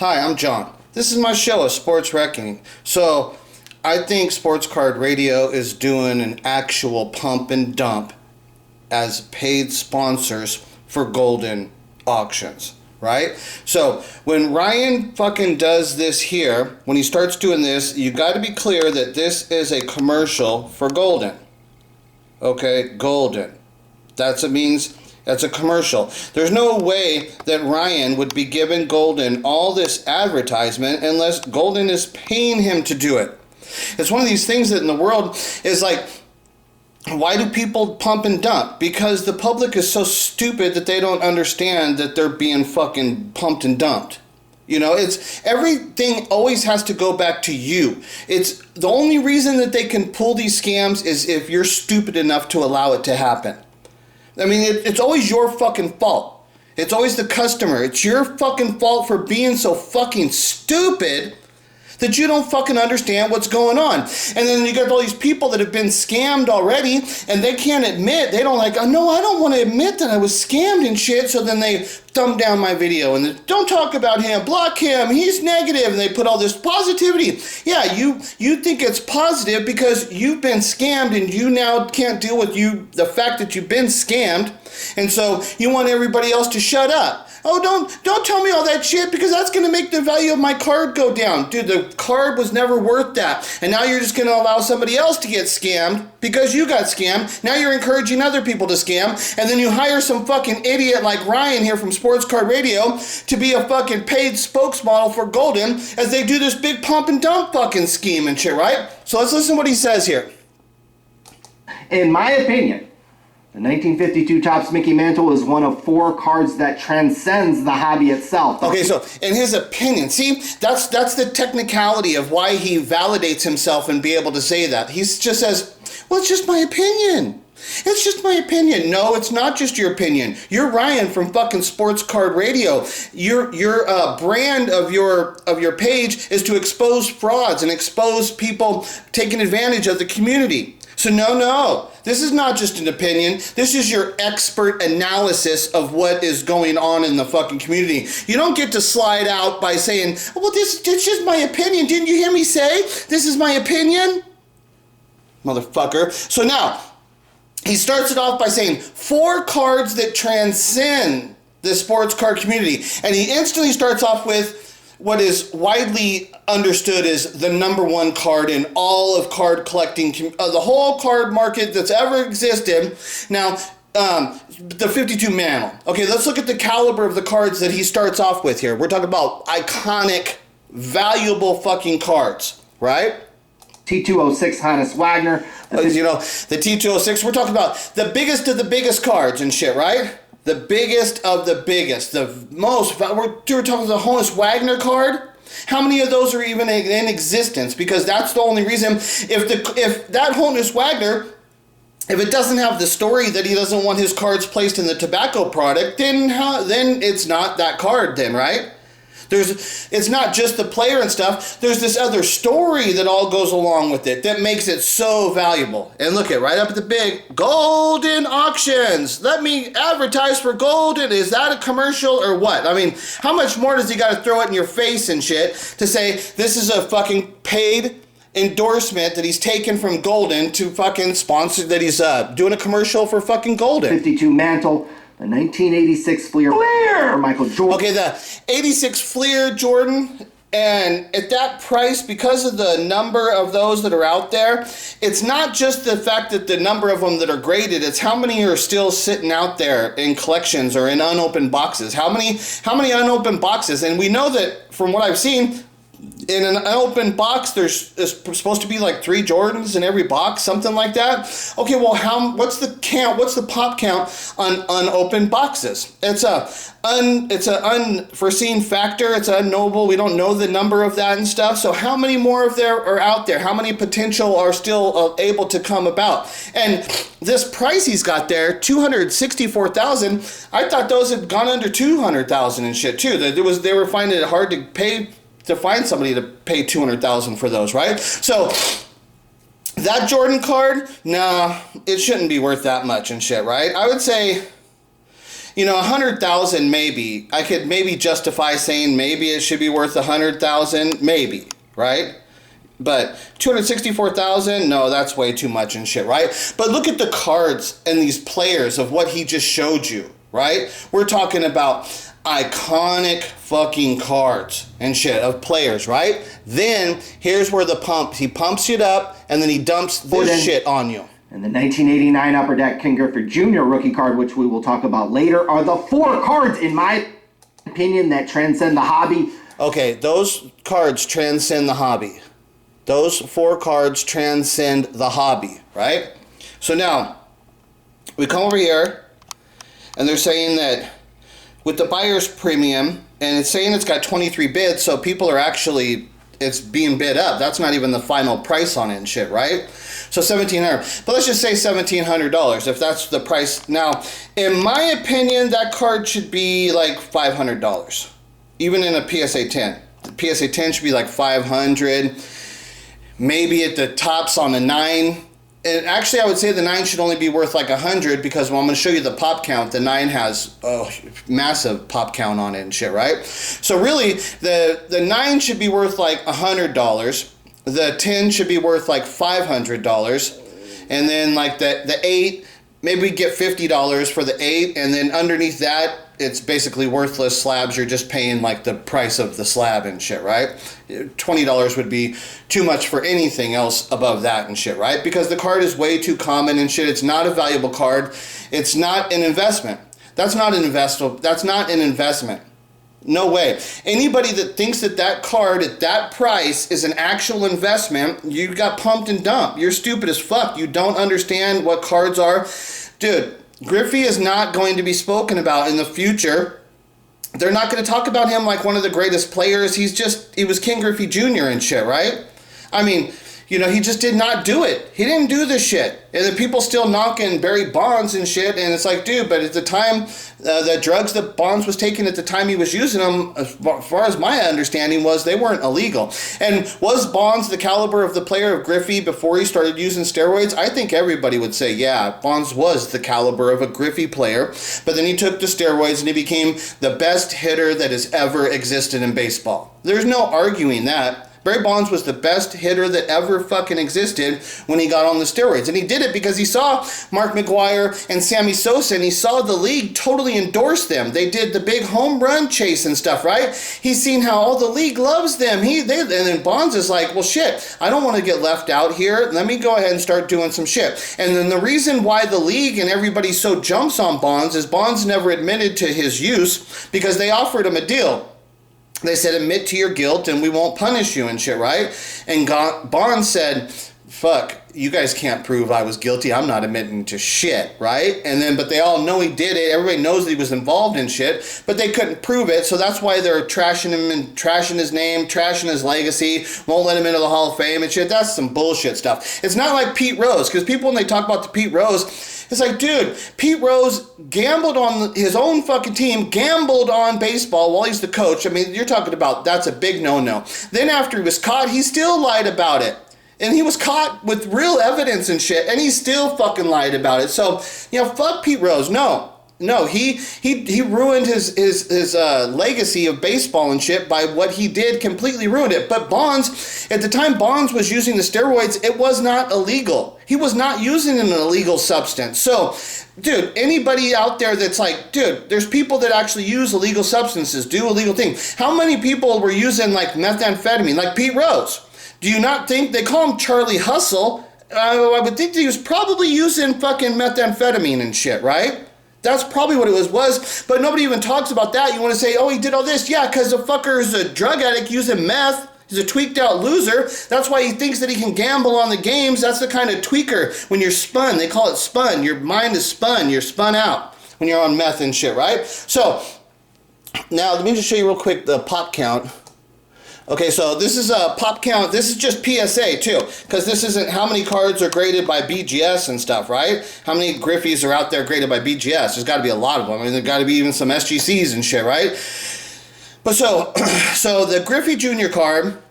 Hi, I'm John. This is my show, A Sports Reckoning. So, I think Sports Card Radio is doing an actual pump and dump as paid sponsors for Goldin auctions, right? So, when Ryan fucking does this here, when he starts doing this, you got to be clear that this is a commercial for Goldin. Okay, Goldin. That's a commercial. There's no way that Ryan would be giving Goldin all this advertisement unless Goldin is paying him to do it. It's one of these things that in the world is like, why do people pump and dump? Because the public is so stupid that they don't understand that they're being fucking pumped and dumped. You know, it's everything always has to go back to you. It's the only reason that they can pull these scams is if you're stupid enough to allow it to happen. I mean, it's always your fucking fault. It's always the customer. It's your fucking fault for being so fucking stupid that you don't fucking understand what's going on. And then you got all these people that have been scammed already, and they can't admit, they don't like, oh no, I don't want to admit that I was scammed and shit, so then they thumb down my video, and don't talk about him, block him, he's negative, and they put all this positivity. Yeah, you think it's positive because you've been scammed, and you now can't deal with the fact that you've been scammed, and so you want everybody else to shut up. Oh, don't tell me all that shit because that's going to make the value of my card go down. Dude, the card was never worth that. And now you're just going to allow somebody else to get scammed because you got scammed. Now you're encouraging other people to scam. And then you hire some fucking idiot like Ryan here from Sports Card Radio to be a fucking paid spokesmodel for Goldin as they do this big pump and dump fucking scheme and shit, right? So let's listen to what he says here. In my opinion, the 1952 Topps Mickey Mantle is one of 4 cards that transcends the hobby itself. Okay, so in his opinion, see, that's the technicality of why he validates himself and be able to say that. He just says, well, it's just my opinion. It's just my opinion. No, it's not just your opinion. You're Ryan from fucking Sports Card Radio. Your brand of your page is to expose frauds and expose people taking advantage of the community. So no, this is not just an opinion. This is your expert analysis of what is going on in the fucking community. You don't get to slide out by saying, well, this is just my opinion. Didn't you hear me say this is my opinion? Motherfucker. So now, he starts it off by saying 4 cards that transcend the sports card community. And he instantly starts off with what is widely understood as the number 1 card in all of card collecting, the whole card market that's ever existed. Now, the 52 Mantle. Okay, let's look at the caliber of the cards that he starts off with here. We're talking about iconic, valuable fucking cards, right? T206 Hannes Wagner. You know, the T206, we're talking about the biggest of the biggest cards and shit, right? The biggest of the biggest, the most, we're talking the Honus Wagner card. How many of those are even in existence? Because that's the only reason, if that Honus Wagner, if it doesn't have the story that he doesn't want his cards placed in the tobacco product, then it's not that card then, right? It's not just the player and stuff. There's this other story that all goes along with it that makes it so valuable. And look at right up at the big Goldin auctions. Let me advertise for Goldin. Is that a commercial or what? I mean, how much more does he got to throw it in your face and shit to say this is a fucking paid endorsement that he's taken from Goldin to fucking sponsor, that he's doing a commercial for fucking Goldin. 52 Mantle. The 1986 Fleer for Michael Jordan. Okay, the 86 Fleer Jordan, and at that price, because of the number of those that are out there, it's not just the fact that the number of them that are graded, it's how many are still sitting out there in collections or in unopened boxes. How many unopened boxes? And we know that from what I've seen, in an unopened box, there's supposed to be like 3 Jordans in every box, something like that. Okay, well, what's the count? What's the pop count on unopened boxes? It's an unforeseen factor. It's unknowable. We don't know the number of that and stuff. So how many more of there are out there? How many potential are still able to come about? And this price he's got there, $264,000. I thought those had gone under $200,000 and shit too. They were finding it hard to find somebody to pay $200,000 for those, right? So that Jordan card, nah, it shouldn't be worth that much and shit, right? I would say, 100,000 maybe. I could maybe justify saying maybe it should be worth 100,000, maybe, right? But 264,000, no, that's way too much and shit, right? But look at the cards and these players of what he just showed you, right? We're talking about iconic fucking cards and shit of players, right? Then here's where he pumps it up and then he dumps this shit on you. And the 1989 Upper Deck Ken Griffey Jr. rookie card, which we will talk about later, are the 4 cards, in my opinion, that transcend the hobby. Okay, those cards transcend the hobby. Those 4 cards transcend the hobby, right? So now, we come over here, and they're saying that with the buyer's premium, and it's saying it's got 23 bids, so people are actually, it's being bid up. That's not even the final price on it and shit, right? So $1,700. But let's just say $1,700 if that's the price. Now, in my opinion, that card should be like $500. Even in a PSA 10. The PSA 10 should be like $500. Maybe at the tops on a 9. And actually, I would say the 9 should only be worth like $100 because when I'm going to show you the pop count, the 9 has a massive pop count on it and shit, right? So really, the 9 should be worth like $100. The 10 should be worth like $500. And then like the 8, maybe we get $50 for the 8. And then underneath that, it's basically worthless slabs. You're just paying like the price of the slab and shit, right? $20 would be too much for anything else above that and shit, right? Because the card is way too common and shit. It's not a valuable card. It's not an investment. That's not an investment. No way. Anybody that thinks that card at that price is an actual investment, you got pumped and dumped. You're stupid as fuck. You don't understand what cards are. Dude, Griffey is not going to be spoken about in the future. They're not going to talk about him like one of the greatest players. He was Ken Griffey Jr. and shit, right? I mean, he just did not do it. He didn't do this shit. And the people still knocking Barry Bonds and shit. And it's like, dude, but at the time, the drugs that Bonds was taking at the time he was using them, as far as my understanding was, they weren't illegal. And was Bonds the caliber of the player of Griffey before he started using steroids? I think everybody would say, yeah, Bonds was the caliber of a Griffey player. But then he took the steroids and he became the best hitter that has ever existed in baseball. There's no arguing that. Barry Bonds was the best hitter that ever fucking existed when he got on the steroids. And he did it because he saw Mark McGwire and Sammy Sosa, and he saw the league totally endorse them. They did the big home run chase and stuff, right? He's seen how all the league loves them. And then Bonds is like, well, shit, I don't want to get left out here. Let me go ahead and start doing some shit. And then the reason why the league and everybody so jumps on Bonds is Bonds never admitted to his use because they offered him a deal. They said, admit to your guilt and we won't punish you and shit, right? And Bonds said, fuck, you guys can't prove I was guilty. I'm not admitting to shit, right? But they all know he did it. Everybody knows that he was involved in shit, but they couldn't prove it. So that's why they're trashing him and trashing his name, trashing his legacy, won't let him into the Hall of Fame and shit. That's some bullshit stuff. It's not like Pete Rose, because people, when they talk about the Pete Rose, it's like, dude, Pete Rose gambled on his own fucking team, gambled on baseball while he's the coach. I mean, you're talking about, that's a big no-no. Then after he was caught, he still lied about it. And he was caught with real evidence and shit, and he still fucking lied about it. So, fuck Pete Rose. No, he ruined his legacy of baseball and shit by what he did, completely ruined it. But Bonds, at the time Bonds was using the steroids, it was not illegal. He was not using an illegal substance. So, dude, anybody out there that's like, dude, there's people that actually use illegal substances, do illegal things. How many people were using like methamphetamine, like Pete Rose? Do you not think, they call him Charlie Hustle, I would think that he was probably using fucking methamphetamine and shit, right? That's probably what it was, but nobody even talks about that. You want to say, oh, he did all this? Yeah, because the fucker is a drug addict using meth. He's a tweaked out loser. That's why he thinks that he can gamble on the games. That's the kind of tweaker. When you're spun, they call it spun. Your mind is spun. You're spun out when you're on meth and shit, right? So, now let me just show you real quick the pop count. Okay, so this is a pop count. This is just PSA too, because this isn't how many cards are graded by BGS and stuff, right? How many Griffies are out there graded by BGS? There's got to be a lot of them. I mean, there's got to be even some SGCs and shit, right? But so the Griffey Jr. card,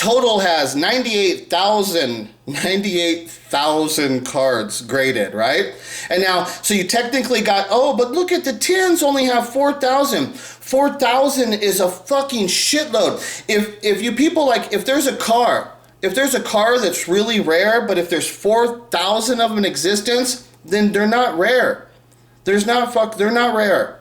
total has 98,000 cards graded, right? And now, so you technically got, oh, but look at the 10s only have 4,000. 4,000 is a fucking shitload. If you people like, if there's a car that's really rare, but if there's 4,000 of them in existence, then they're not rare. They're not rare.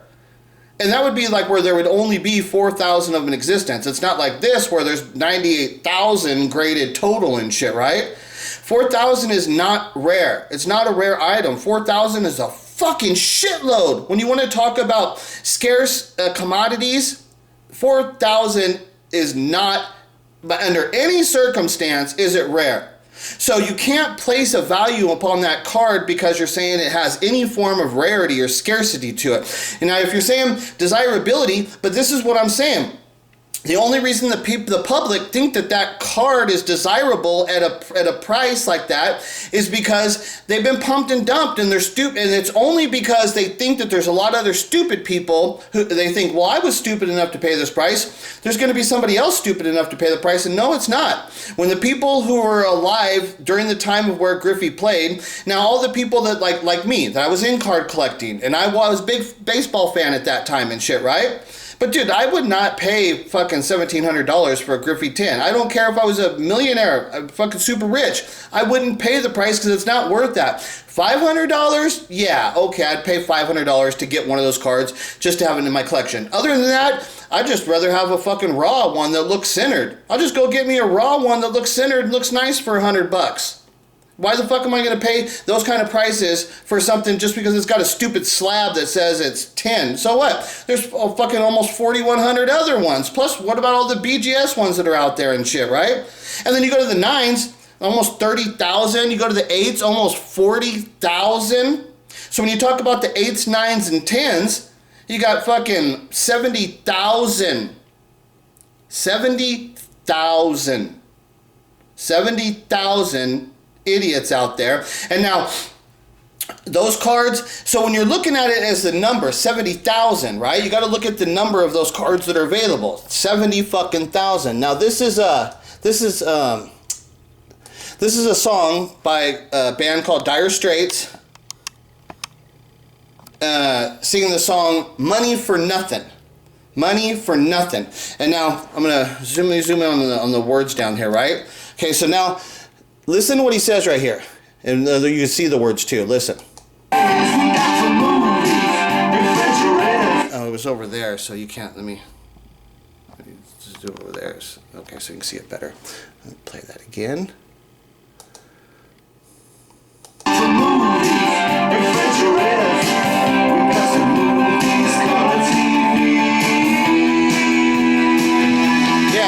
And that would be like where there would only be 4,000 of them in existence. It's not like this where there's 98,000 graded total and shit, right? 4,000 is not rare. It's not a rare item. 4,000 is a fucking shitload. When you want to talk about scarce commodities, 4,000 is not, but under any circumstance, is it rare. So you can't place a value upon that card because you're saying it has any form of rarity or scarcity to it. And now if you're saying desirability, but this is what I'm saying. The only reason the public think that card is desirable at a price like that is because they've been pumped and dumped and they're stupid. And it's only because they think that there's a lot of other stupid people who they think, well, I was stupid enough to pay this price. There's going to be somebody else stupid enough to pay the price. And no, it's not. When the people who were alive during the time of where Griffey played, now all the people that like me, that I was in card collecting and I was a big baseball fan at that time and shit, right? But dude, I would not pay fucking $1,700 for a Griffey 10. I don't care if I was a millionaire, fucking super rich. I wouldn't pay the price because it's not worth that. $500? Yeah, okay, I'd pay $500 to get one of those cards just to have it in my collection. Other than that, I'd just rather have a fucking raw one that looks centered. I'll just go get me a raw one that looks centered and looks nice for $100. Why the fuck am I going to pay those kind of prices for something just because it's got a stupid slab that says it's 10? So what? There's fucking almost 4,100 other ones. Plus, what about all the BGS ones that are out there and shit, right? And then you go to the 9s, almost 30,000. You go to the 8s, almost 40,000. So when you talk about the 8s, 9s, and 10s, you got fucking 70,000. 70,000. 70,000 idiots out there. And now those cards, so when you're looking at it as the number 70,000, right, you got to look at the number of those cards that are available. 70 fucking thousand. Now this is a song by a band called Dire Straits, singing the song Money for Nothing. Money for Nothing. And now I'm gonna zoom in on the words down here, right? Okay, so now listen to what he says right here. And you can see the words too. Listen. Oh, it was over there, so you can't. Let me just do it over there. Okay, so you can see it better. Let me play that again.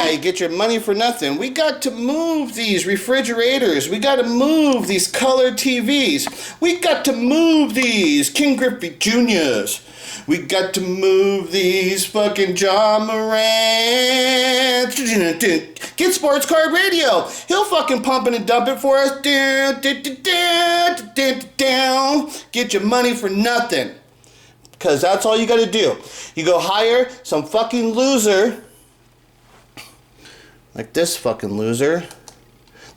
You get your money for nothing. We got to move these refrigerators. We got to move these color TVs. We got to move these King Griffey Juniors. We got to move these fucking John Morant. Get Sports Card Radio. He'll fucking pump it and dump it for us. Get your money for nothing. Because that's all you got to do. You go hire some fucking loser, like this fucking loser,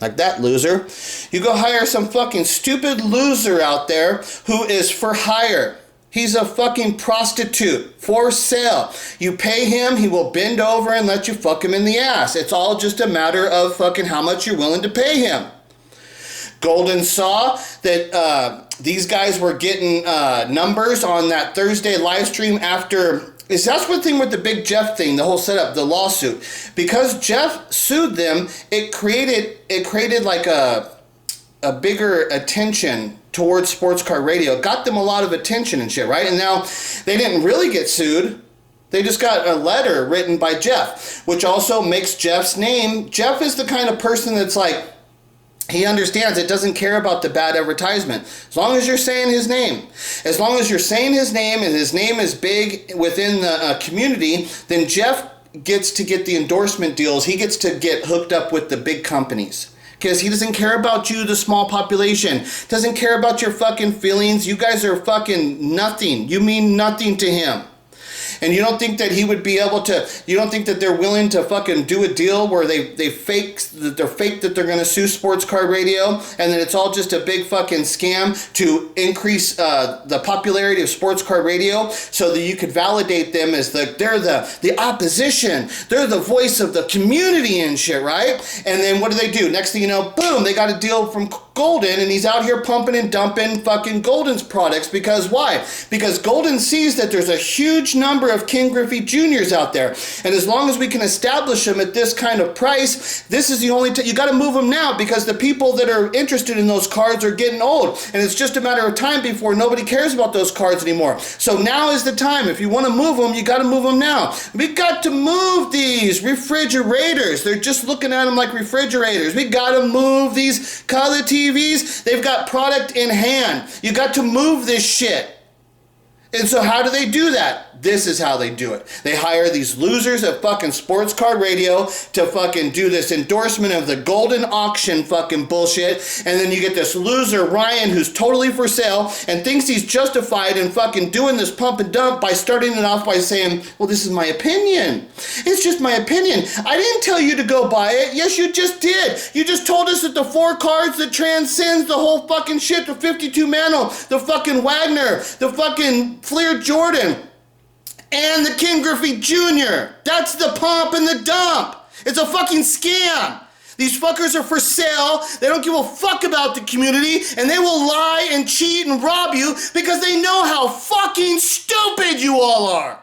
like that loser. You go hire some fucking stupid loser out there who is for hire. He's a fucking prostitute for sale. You pay him, he will bend over and let you fuck him in the ass. It's all just a matter of fucking how much you're willing to pay him. Goldin saw that these guys were getting numbers on that Thursday live stream after. That's one thing with the Big Jeff thing, the whole setup, the lawsuit. Because Jeff sued them, it created like a bigger attention towards Sports Card Radio. It got them a lot of attention and shit, right? And now they didn't really get sued. They just got a letter written by Jeff, which also makes Jeff's name. Jeff is the kind of person that's like, he understands it, doesn't care about the bad advertisement. As long as you're saying his name. As long as you're saying his name and his name is big within the community, then Jeff gets to get the endorsement deals. He gets to get hooked up with the big companies. Because he doesn't care about you, the small population. Doesn't care about your fucking feelings. You guys are fucking nothing. You mean nothing to him. And you don't think that he would be able to, you don't think that they're willing to fucking do a deal where they're fake that they're going to sue Sports Card Radio, and then it's all just a big fucking scam to increase the popularity of Sports Card Radio so that you could validate them as they're the opposition, they're the voice of the community and shit, right? And then what do? Next thing you know, boom, they got a deal from Goldin, and he's out here pumping and dumping fucking Goldin's products. Because why? Because Goldin sees that there's a huge number of King Griffey Juniors out there, and as long as we can establish them at this kind of price, this is the only you got to move them now, because the people that are interested in those cards are getting old, and it's just a matter of time before nobody cares about those cards anymore. So now is the time. If you want to move them, you got to move them now. We got to move these refrigerators. They're just looking at them like refrigerators. We got to move these color TVs. They've got product in hand. You got to move this shit. And so how do they do that? This is how they do it. They hire these losers at fucking Sports Card Radio to fucking do this endorsement of the Goldin auction fucking bullshit. And then you get this loser, Ryan, who's totally for sale and thinks he's justified in fucking doing this pump and dump by starting it off by saying, well, this is my opinion. It's just my opinion. I didn't tell you to go buy it. Yes, you just did. You just told us that the 4 cards that transcends the whole fucking shit, the 52 Mantle, the fucking Wagner, the fucking Fleer Jordan, and the King Griffey Jr. That's the pump and the dump. It's a fucking scam. These fuckers are for sale. They don't give a fuck about the community, and they will lie and cheat and rob you because they know how fucking stupid you all are.